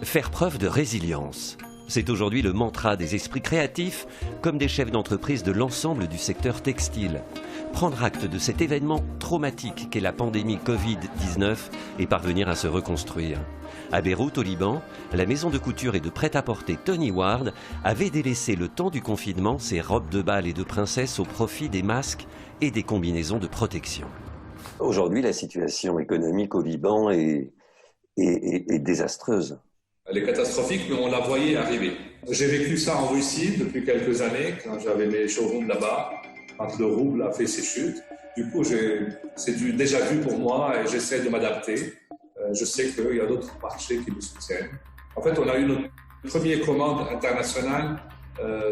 Faire preuve de résilience. C'est aujourd'hui le mantra des esprits créatifs comme des chefs d'entreprise de l'ensemble du secteur textile. Prendre acte de cet événement traumatique qu'est la pandémie Covid-19 et parvenir à se reconstruire. À Beyrouth, au Liban, la maison de couture et de prêt-à-porter Tony Ward avait délaissé le temps du confinement ses robes de bal et de princesse au profit des masques et des combinaisons de protection. Aujourd'hui, la situation économique au Liban est désastreuse. Elle est catastrophique, mais on la voyait arriver. J'ai vécu ça en Russie depuis quelques années, quand j'avais mes showrooms là-bas, quand le rouble a fait ses chutes. Du coup, c'est du déjà vu pour moi et j'essaie de m'adapter. Je sais qu'il y a d'autres marchés qui nous soutiennent. En fait, on a eu notre première commande internationale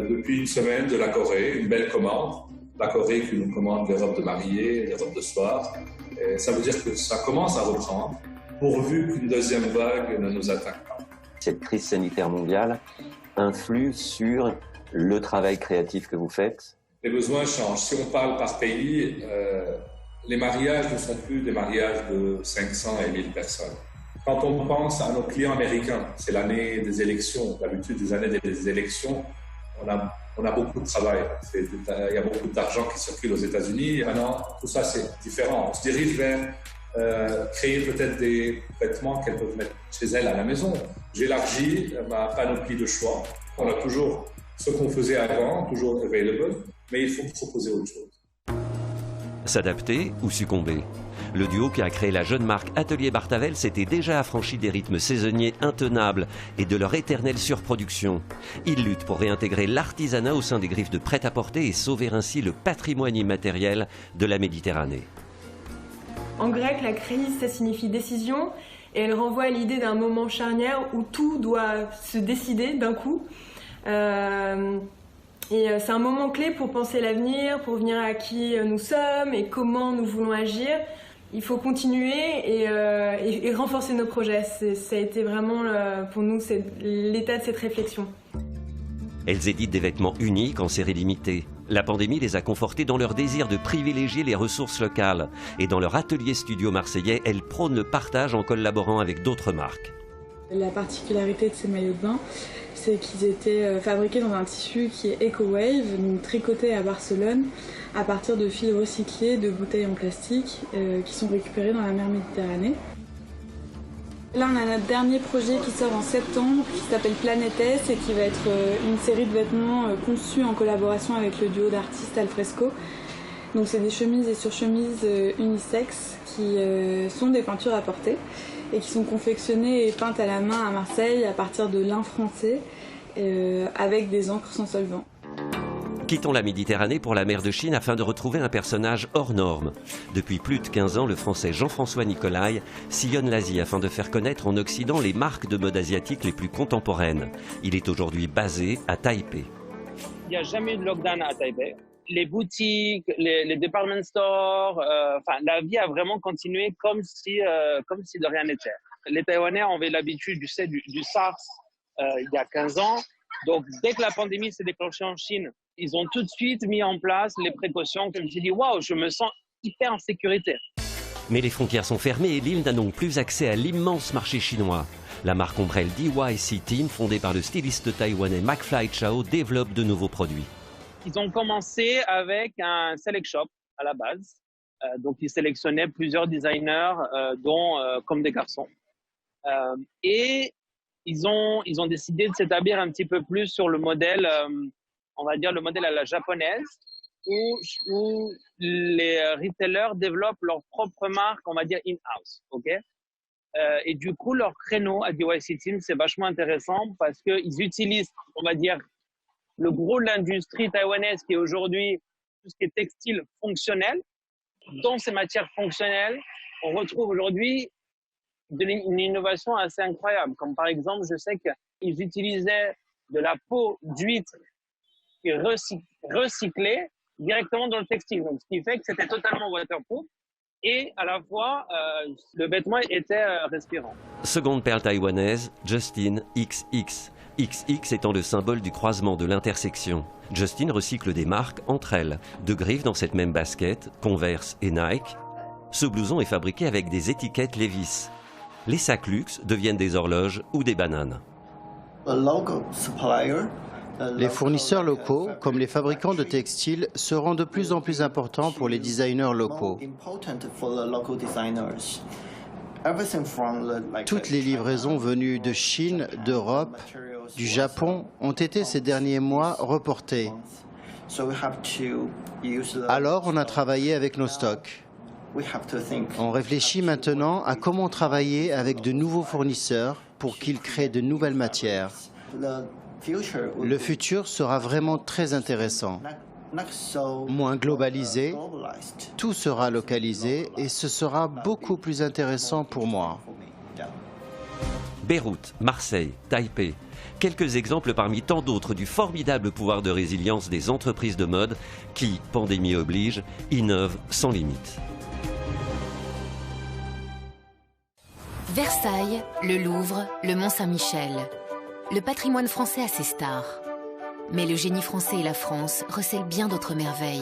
depuis une semaine de la Corée, une belle commande. La Corée qui nous commande les robes de mariée, les robes de soir. Et ça veut dire que ça commence à reprendre, pourvu qu'une deuxième vague ne nous attaque pas. Cette crise sanitaire mondiale influe sur le travail créatif que vous faites? Les besoins changent. Si on parle par pays, les mariages ne sont plus des mariages de 500 et 1000 personnes. Quand on pense à nos clients américains, c'est l'année des élections. D'habitude, les années des élections, on a beaucoup de travail. Il y a beaucoup d'argent qui circule aux États-Unis. Maintenant, tout ça, c'est différent. On se dirige vers créer peut-être des vêtements qu'elles peuvent mettre chez elles à la maison. J'élargis ma panoplie de choix. On a toujours ce qu'on faisait avant, toujours available, mais il faut proposer autre chose. S'adapter ou succomber? Le duo qui a créé la jeune marque Atelier Bartavel s'était déjà affranchi des rythmes saisonniers intenables et de leur éternelle surproduction. Ils luttent pour réintégrer l'artisanat au sein des griffes de prêt-à-porter et sauver ainsi le patrimoine immatériel de la Méditerranée. En grec, la crise, ça signifie décision, et elle renvoie à l'idée d'un moment charnière où tout doit se décider d'un coup. Et c'est un moment clé pour penser l'avenir, pour venir à qui nous sommes et comment nous voulons agir. Il faut continuer et renforcer nos projets. Ça a été vraiment pour nous l'état de cette réflexion. Elles éditent des vêtements uniques en série limitée. La pandémie les a confortées dans leur désir de privilégier les ressources locales. Et dans leur atelier studio marseillais, elles prônent le partage en collaborant avec d'autres marques. La particularité de ces maillots de bain, c'est qu'ils étaient fabriqués dans un tissu qui est EcoWave, donc tricoté à Barcelone, à partir de fils recyclés de bouteilles en plastique qui sont récupérées dans la mer Méditerranée. Là, on a notre dernier projet qui sort en septembre, qui s'appelle Planète S et qui va être une série de vêtements conçus en collaboration avec le duo d'artistes Alfresco. Donc c'est des chemises et surchemises unisex qui sont des peintures à porter et qui sont confectionnées et peintes à la main à Marseille à partir de lin français avec des encres sans solvant. Quittons la Méditerranée pour la mer de Chine afin de retrouver un personnage hors norme. Depuis plus de 15 ans, le français Jean-François Nicolaï sillonne l'Asie afin de faire connaître en Occident les marques de mode asiatique les plus contemporaines. Il est aujourd'hui basé à Taipei. Il n'y a jamais eu de lockdown à Taipei. Les boutiques, les department stores, la vie a vraiment continué comme si de rien n'était. Les Taïwanais avaient l'habitude du SARS il y a 15 ans. Donc, dès que la pandémie s'est déclenchée en Chine, ils ont tout de suite mis en place les précautions. Je me suis dit, waouh, je me sens hyper en sécurité. Mais les frontières sont fermées et l'île n'a donc plus accès à l'immense marché chinois. La marque ombrelle DYC Team, fondée par le styliste taïwanais McFly Chao, développe de nouveaux produits. Ils ont commencé avec un select shop à la base. Donc, ils sélectionnaient plusieurs designers, dont comme des garçons. Et ils ont décidé de s'établir un petit peu plus sur le modèle, on va dire le modèle à la japonaise, où les retailers développent leur propre marque, on va dire in-house, ok? Et du coup, leur créneau à DYC Team, c'est vachement intéressant parce qu'ils utilisent, on va dire, le gros de l'industrie taïwanaise qui est aujourd'hui tout ce qui est textile fonctionnel. Dans ces matières fonctionnelles, on retrouve aujourd'hui une innovation assez incroyable. Comme par exemple, je sais qu'ils utilisaient de la peau d'huître qui est recyclée directement dans le textile. Donc, ce qui fait que c'était totalement waterproof et à la fois le vêtement était respirant. Seconde perle taïwanaise, Justin XX. XX étant le symbole du croisement de l'intersection. Justin recycle des marques entre elles. De griffes dans cette même basket, Converse et Nike. Ce blouson est fabriqué avec des étiquettes Levi's. Les sacs luxe deviennent des horloges ou des bananes. Les fournisseurs locaux, comme les fabricants de textiles, seront de plus en plus importants pour les designers locaux. Toutes les livraisons venues de Chine, d'Europe, du Japon ont été ces derniers mois reportées. Alors on a travaillé avec nos stocks. On réfléchit maintenant à comment travailler avec de nouveaux fournisseurs pour qu'ils créent de nouvelles matières. Le futur sera vraiment très intéressant. Moins globalisé, tout sera localisé et ce sera beaucoup plus intéressant pour moi. Beyrouth, Marseille, Taipei, quelques exemples parmi tant d'autres du formidable pouvoir de résilience des entreprises de mode qui, pandémie oblige, innovent sans limite. Versailles, le Louvre, le Mont-Saint-Michel. Le patrimoine français a ses stars. Mais le génie français et la France recèlent bien d'autres merveilles.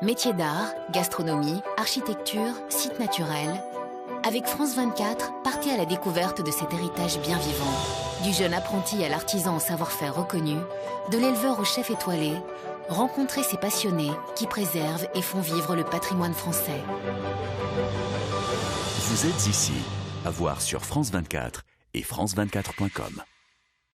Métiers d'art, gastronomie, architecture, sites naturels. Avec France 24, partez à la découverte de cet héritage bien vivant. Du jeune apprenti à l'artisan au savoir-faire reconnu, de l'éleveur au chef étoilé, rencontrez ces passionnés qui préservent et font vivre le patrimoine français. Vous êtes ici, à voir sur France 24 et France24.com.